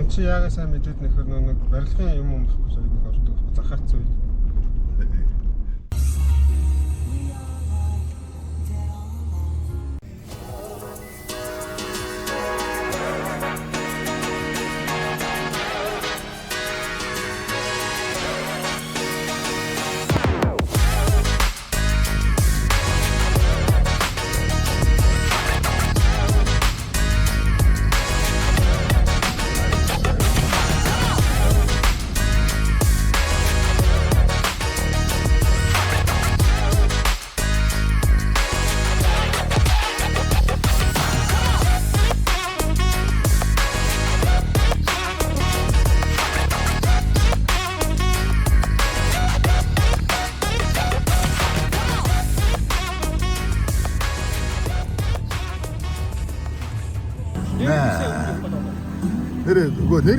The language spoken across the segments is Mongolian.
чи яагаад сайн мэдээд нөхөр нэг барилгын юм байхгүй сайн нэг ордог захаарц үед.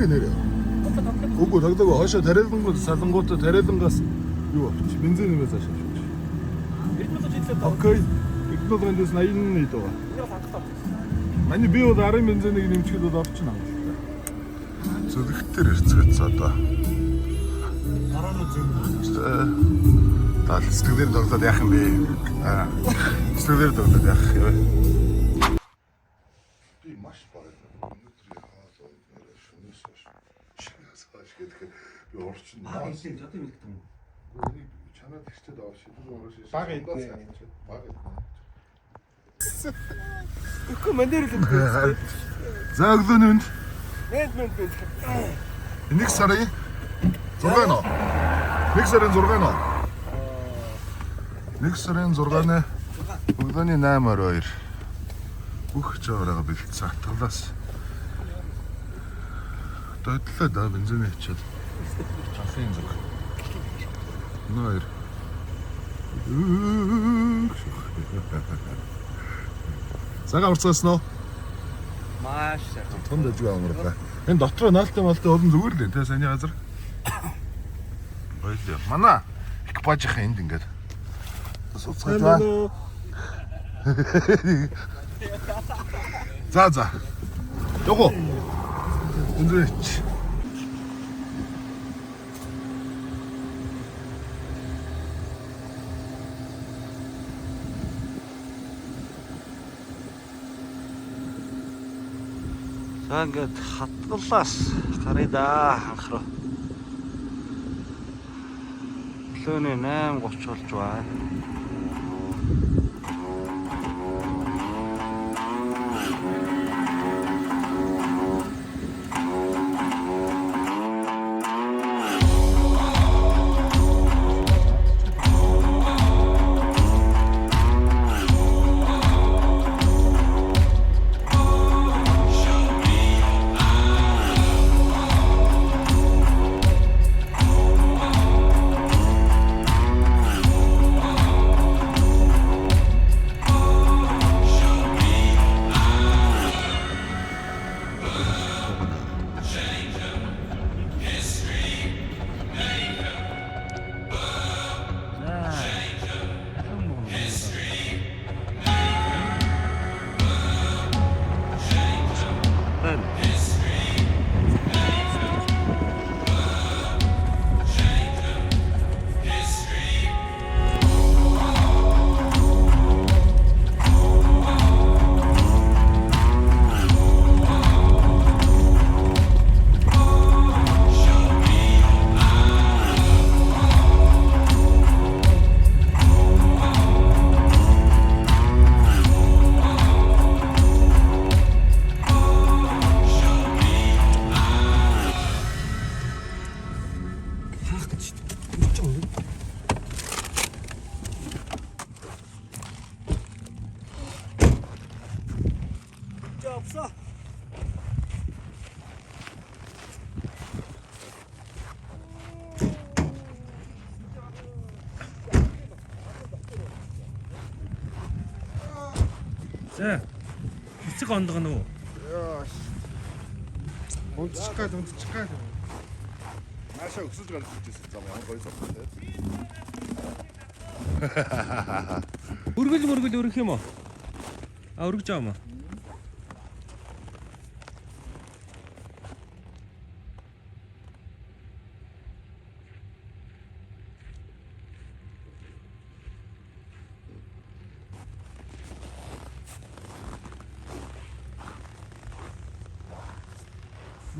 Нэрэ. Үгүй тогтоог хойшоо тарилангууд салангуудаа тарилангаас юу авчих. Бензин нэмээс ашиг. Окей. Игнорын дэс 80 ид байгаа. Манай би бол 10 бензинийг нэмчихэд бол орчихно. Зүрхтэр ирцгээц одоо. Гарааны зүрх. Тал сэтгэлээр тоглоод яах юм бэ? Сэтгэлээр тоглоод яах вэ? Би маш баг. Би орчин баг хэлсэн ч одоо юм гэдэг юм. Үнийг чанаад ихтэй даваа шийдвэр ороош. Баг идэх. Баг идэх. Үгүй манер л үү. За өглөөнд Мэд. нэг сарын 6 нөө. Нэг сарын 6 нөө. Нэг сарын 6-ны өглөөний 8:02. Бүх жавраа бэлдсэн атгалаас. Тодлоо да бензин ичээд. Часын зүг. Нойр. Сага урцсан уу? Маш сайхан. Тонд ажиг амарга. Энэ дотроо наалтай олон зүгээр л энэ саний газар. Ойлё. Манай экипажийнхан энд ингээд. Бас уцгаж байна. За. Його. Эндээч. За ингээд хатгалаас гарыг да анх руу. Өглөөний 8:30 болж байна. 없어. За. Эцэг ондгоо нү. Яа. Унтчихгаад. Наашаа өксөж гарч ирчихсэн зам ямар гоё зам те. Өргөл өргөх юм уу? А өргөж байгаа юм уу?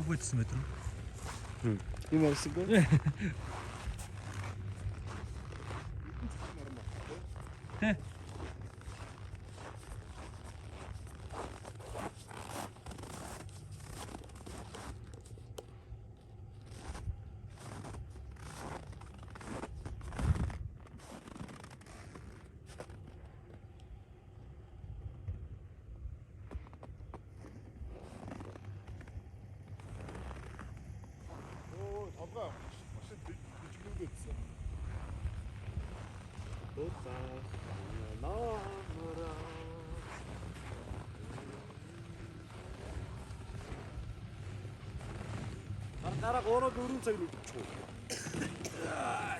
200 метр. юм ярьсангүй. Тэ. Дараа 3-4 цаг нүдчихв. Наа.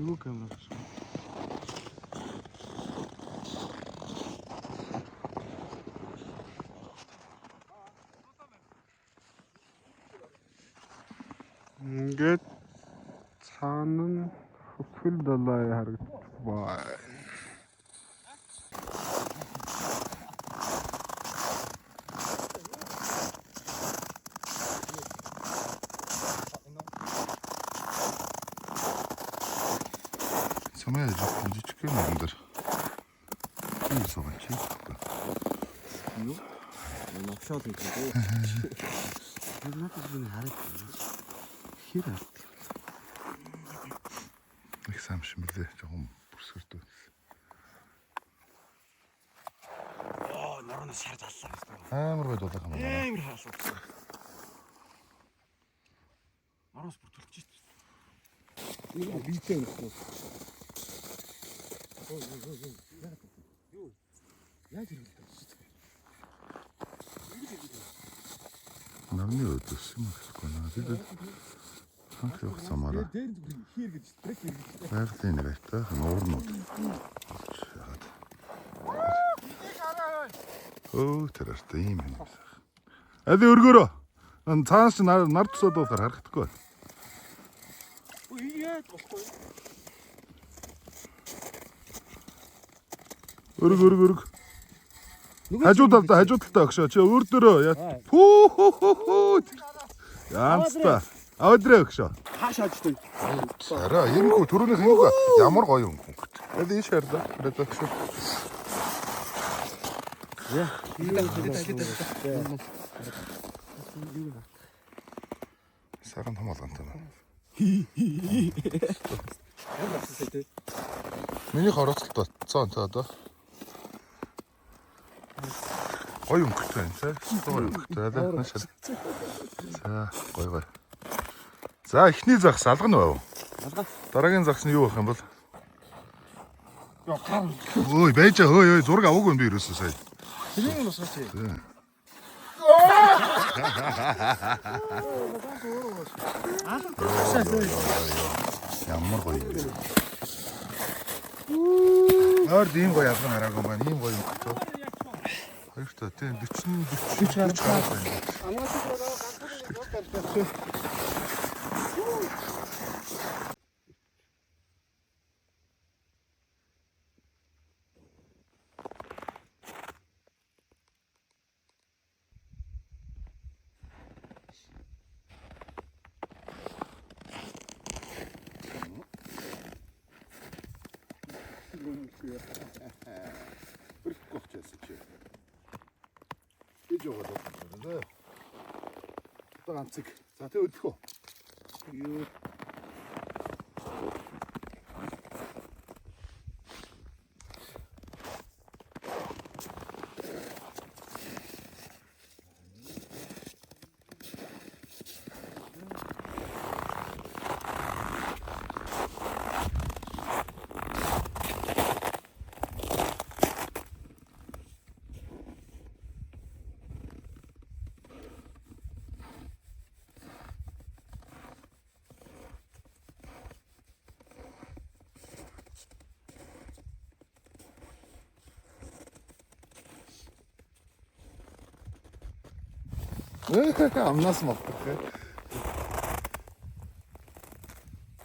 Нөгөө камера гэж. Ингээд цаана нь хөвхөл далай харагддаг баа. Самая жижиг юм өндөр. Тийм суугач. Юу? Навшаад гэдэг. Надад би хараад хэр ард. Их сам шимлээ жоохон бүрсгэрдүү. Норно шар заллаа. Амар гой дулаах юм байна. Амар хаалт. Араас бүртүүлж чийт. Нэг бийтэй юм. Нарны өдөөс юм гэхгүй наа. Бид ханх явах замаараа. Байгалийн нэртэй нуурнууд. Тэр ийм юм. Ади өргөөрөө. Цаанаас ч нар тусаад болохоор харагдахгүй. Өрг. Хажуу талдаа өгшөө. Чи өөр дөрөө. Пүү. Яамста. Авдраа өгшөө. Хааш очтой. Араа, юмгүй түрүүнээс юмгүй. Ямар гоё юм хүн. Эд ийш ярьда. Тэрээд өгшөө. Саран хамгаалантай байна. Миний хороцолтой цаан одоо. Ой юм гэх юм цаа. Гоё юм гэх таа. За, гоё. За, эхний загс алгана байв. Дараагийн загс нь юу байх юм бол? Ой, байж ой зураг аваагүй юм би ерөөсөө сая. Тэрийг нь усгаач. Ямар гоё юм. Нойрд ийм гоё ялган хараагүй маань ийм гоё юм хэвчээ. Хоёртой тийм 40 гаруй байна. Амгаалал болоо ганцхан Өрөхгүй хчээсэн чи. Иж яваад байна. Одоо ганцыг. За тэг өдөх үү? Юу. Амнаас малтах.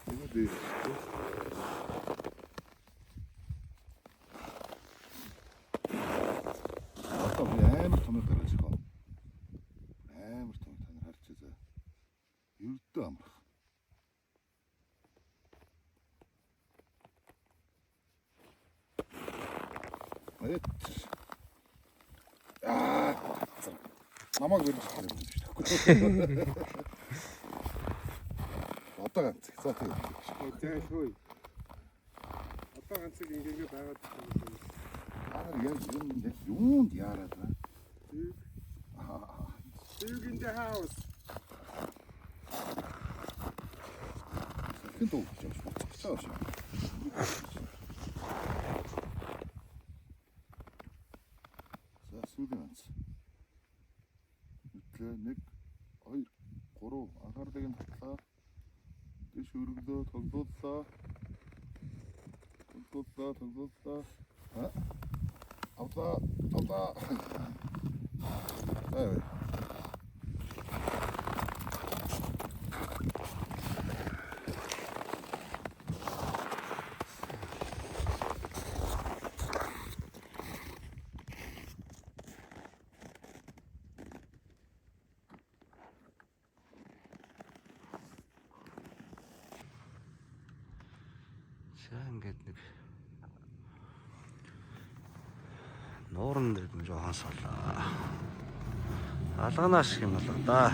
Энэ дээ. Одоо амар томор гаргаж байгаа. Амар томор танаар харж байгаа. Ердөө амрах. Намайг өргөж харах юм шүү дээ. Одоо ганц. За тийм. зайлгүй. Одоо ганцыг ингээ байгаад байна. Яг юунд яарад байна? Dug in the house. Хэн дуу гэж боцгоцоо шээ. За сүүлийн ганц. Нэг 2 3 анхаарлыг нь татлаа. Дэш өргөлөө тоглууллаа. Авлаа. Ай. За ингээд нэг нууран дээр нь жоохон солоо. Алганаас юм болоо да.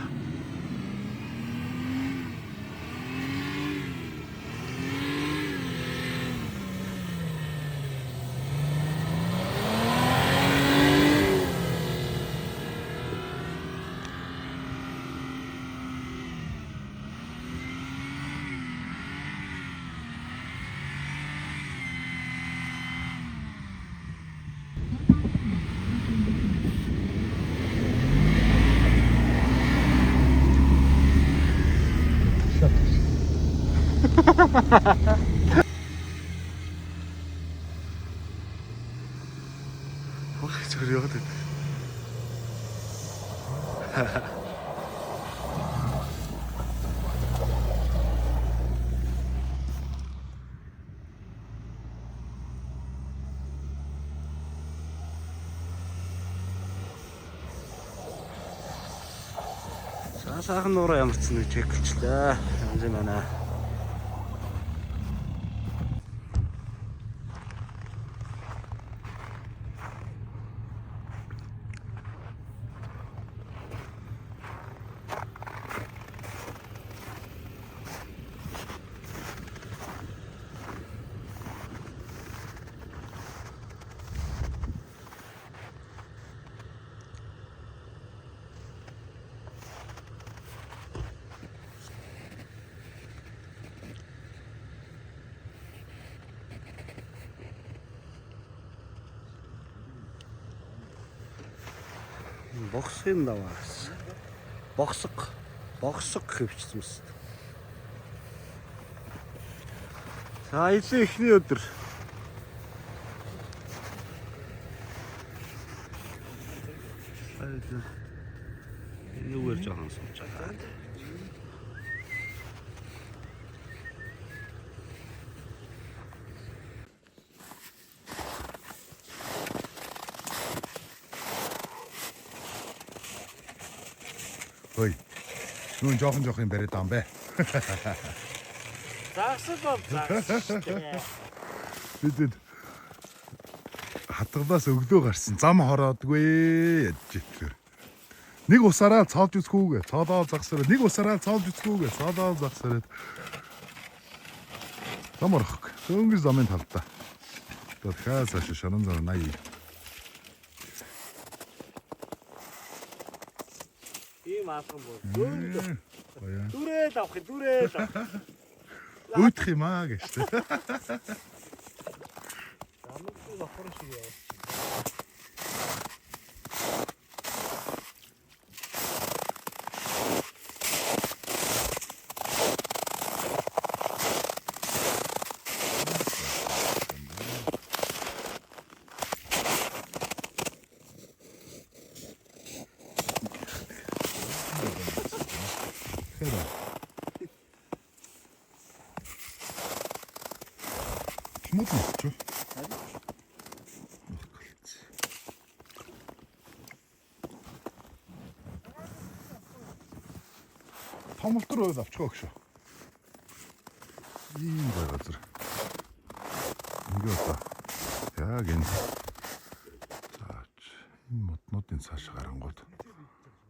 Ой, зүгээр яваад байна. Сайхан нуураа ямарчсан гэж чекэлчлээ. Янз юм байна. Боксын даваас. Боксог хөвчсөн мэт. За илүү ихний өдөр Энэгээр жоохон сууж байгаа. Ой. Нүүн жоохон бариад байгаа юм бэ. Загсал бол загсал шүү дээ. Бид хатгалаас өглөө гарсан зам хороодгүй ядж итгэр. Нэг усараа цоолж үзхүүгээ. Цоолоо загсараад нэг усараа цоолж үзхүүгээ. Цоолоо загсараад. Заморох. Өнгөр замын талдаа. Тэр хаас шаран зар 80. Ийм алган бол. Баяа. Дүрээд авах, дүрээд авах. Үйтх юм аа гэж. Замын авах шиг яа. Томот нь. Томолт руу авчихаа гэж. Ийм газар. Ингээд яг энэ заач энэ моднуудын цааш гарангууд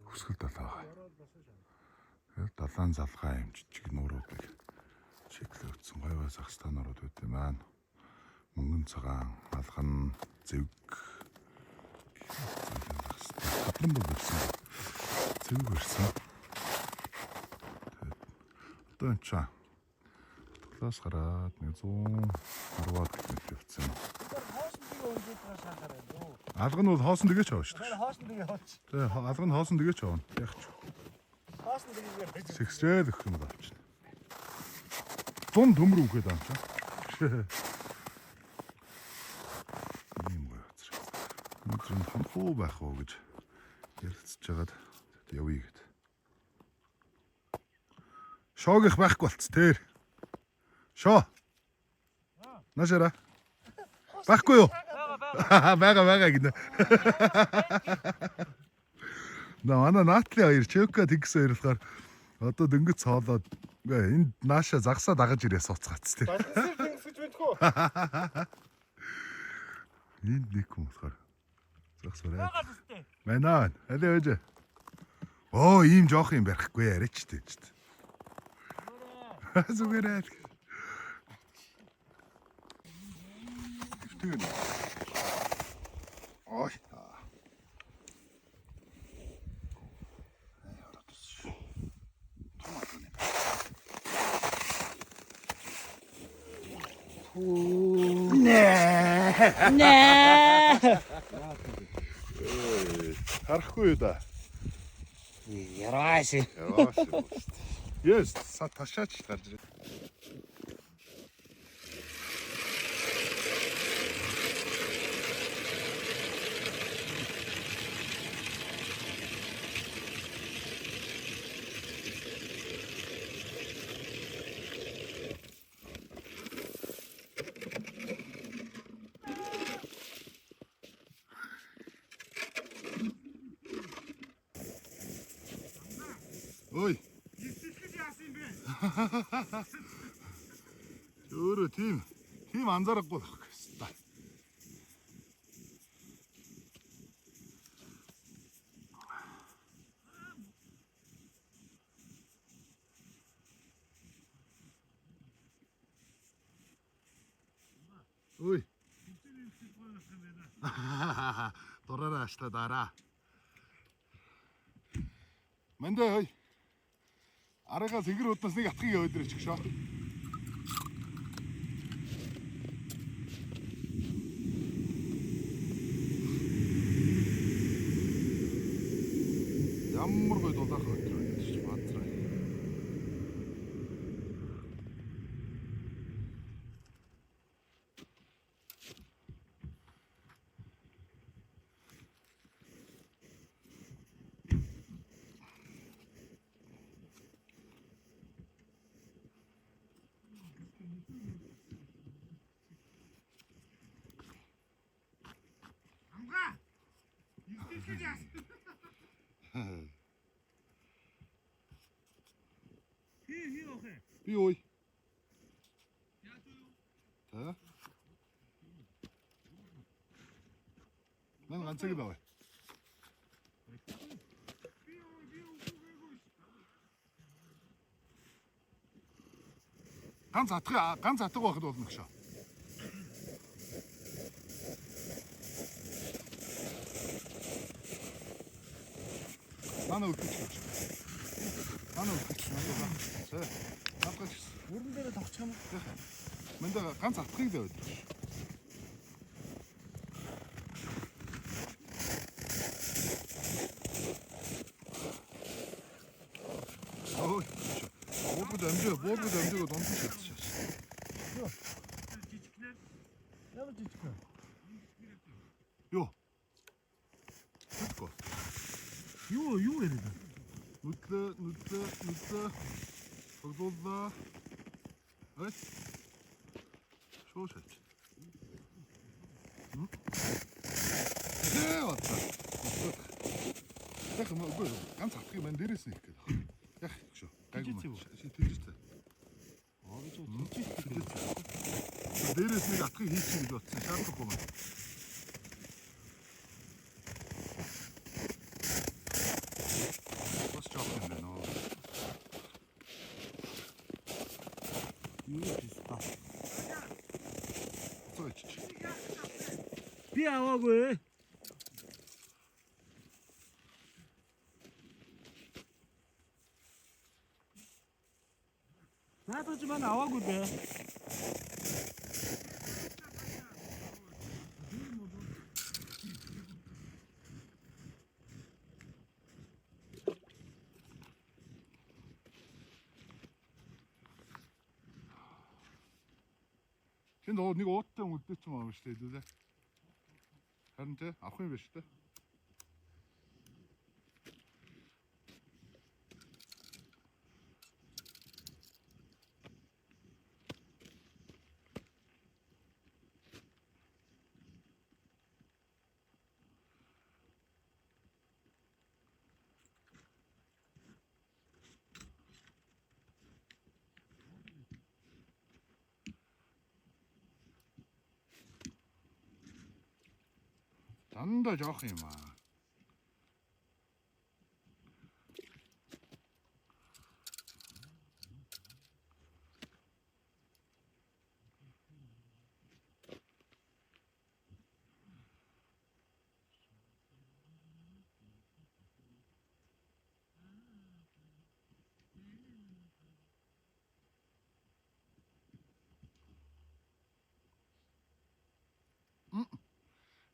хүсгэл далаа. Тэгээд далаан залгаа юм жижиг нууруудыг чеклээ утсан гойвоо Казахстанууд үүд юм аа. Мөнгөн цагаан, алган, зэвг. Хатан бол ирсэн. Зэвг ирсэн. Одоо энэ чаа. Тоглоос гараад 110-аад км явцсан. Алган бол хоосон дэгээ ч аваа шүү дээ. Хоосон дэгээ хооч. Тэгээ алган хоосон дэгээ ч аваа. Яг ч. Хоосон дэгээр Сэгсрээд өгөх юм болчихно. 100 төмөр үгээд аа чаа. Ийм байгааз. Өнөөдөр ханхуу байх уу гэж ярилцж байгаад явъя гэд. Шоогих байхгүй болц тэр. Шоо. Нашара. Байхгүй юу? Бага гинэ. Наа наатли хоёр чөка тэгсэн хоёрлохоор одоо дөнгөж цоолоод энд нааша загсаа дагаж ирээ сууцгаац тэр. Тэнгис гэж мэдхүү. Энд нэг юм болохоор загс барай. Манай аль ээж. Оо ийм жоох юм барихгүй яриач дээ ч. Зүгээрээ. Тэгвэл ой. Нэ. Харахгүй юу да. Ярааси. Yes, ташаач гарч ирээ. Ой. Өөрөө тийм анзаарахгүй байх гэсэн. Ой. Дураараа ашта дараа. Мандаа хой. Арайгаас ингэр удаас нэг атхыг яваад ирэх гэж шоо. Ямар гой дулаах өдөр байна гэж бадраа. Хий ах. Би ой. За. Нан ганцыг л авъя. Ганц атга байхад болно гэж. Манай үлдчих гэж. Манай үлдчих надад. За. Надад Бүрэн дээр тогтчих юм. Мэндэ ганц атгыг л авъя. Ой. Боолгод амжигаа дунд шилжчихсэн. Жижигнэр. Ямар жижигнэр? Юу? Тэтгэв. Юу яриад байна? Нүдлээ. Тоглууллаа. Ай. Шоушаач. Яа. Яг үгүй ганц атгыг мань дээрээс нь их гээд байна. Яг шүү. Гайгүй. Тэжээтэй. Гэж үтчихсэн. Дээрээс нэг атгыг хийчих гэж бодсон. Шаардлагагүй маань. Бас жоох юм байна оо. Юу хийста? Цогч. Би аваагүй. Наадаж маань аваагүй бэ. Тэнд нэг ууттай үлдээч юм аа шүү дээ лээ. Харин тэ авах юм биш үү? Дандаа жоох юм аа.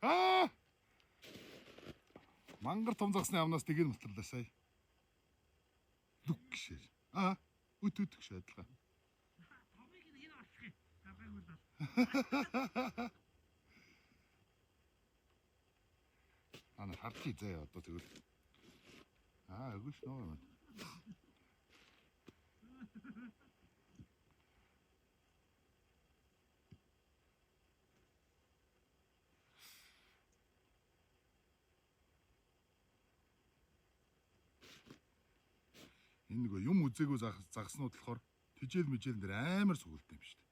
Аа! Мангар том загсны амнаас тэгээд мултарлаа сая. Дүг гişээ. Үт гэж адилхан. Томыг энэ очих. Гаргаагүй л. Ана хартий заяа одоо тэгвэл. Агууш нөө юм. Энэ нөгөө юм үзээгүй загснууд болохоор тижэл мэжэл дээр амар сүгэлтэй юм шүү дээ.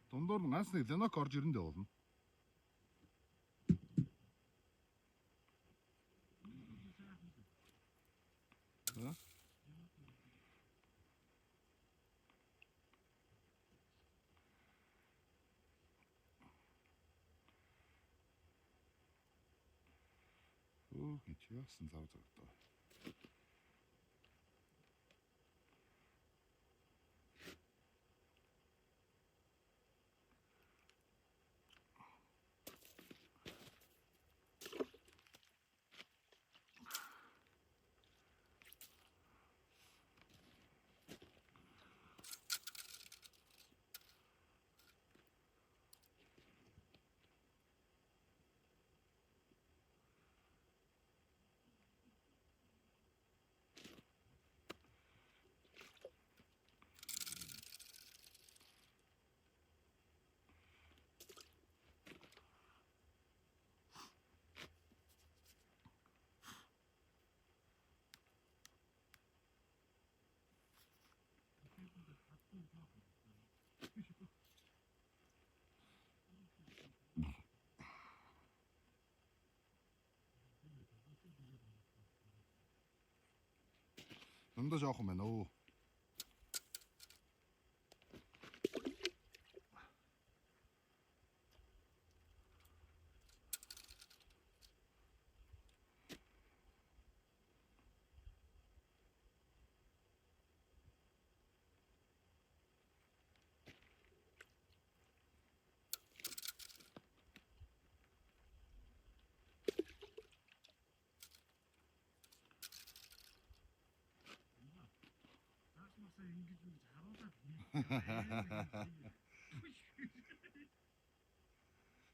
Дундуур нь ганц нэг ленок орж ирэндээ болно. Гэж яасан зав зогдоо. Намдаа жоох юм байна өө.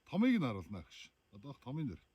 Томыг нь харуулна гэж. Одоох томын дэрт.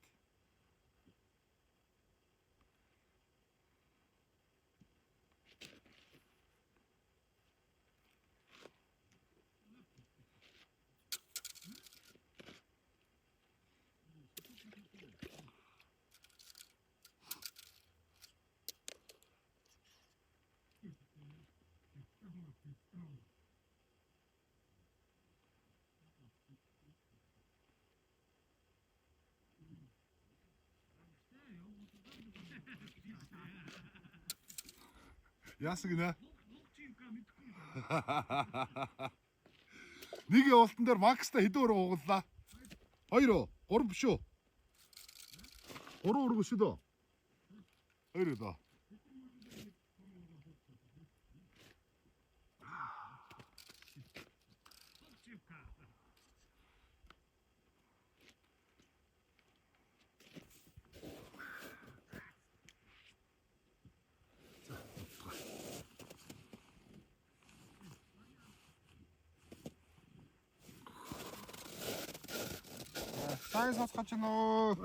Яасан гинэ? Нэг явалтан дээр макстай хэдэн өрөө уугаллаа? 2 уу? 3 биш үү? 3 өрөө шүү дээ. 2 үү? Сайн сонсгож байна уу?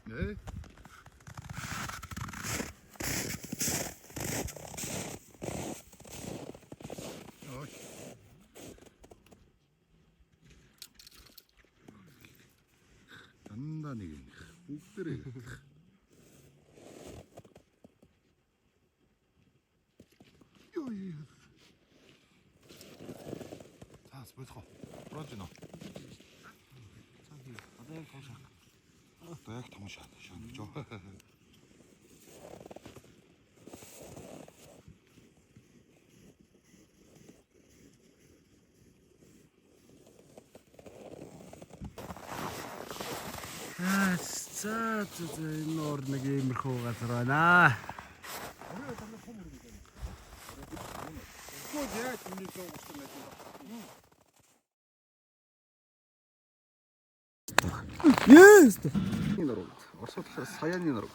네. 단단히 욱들이. 자, 스포츠카. 부러지나? 저기 어디 보자. 네, 당신 죠. 진짜 이 노르네 게임을 газар байна. Есть. народ. Оросууд саяны народ.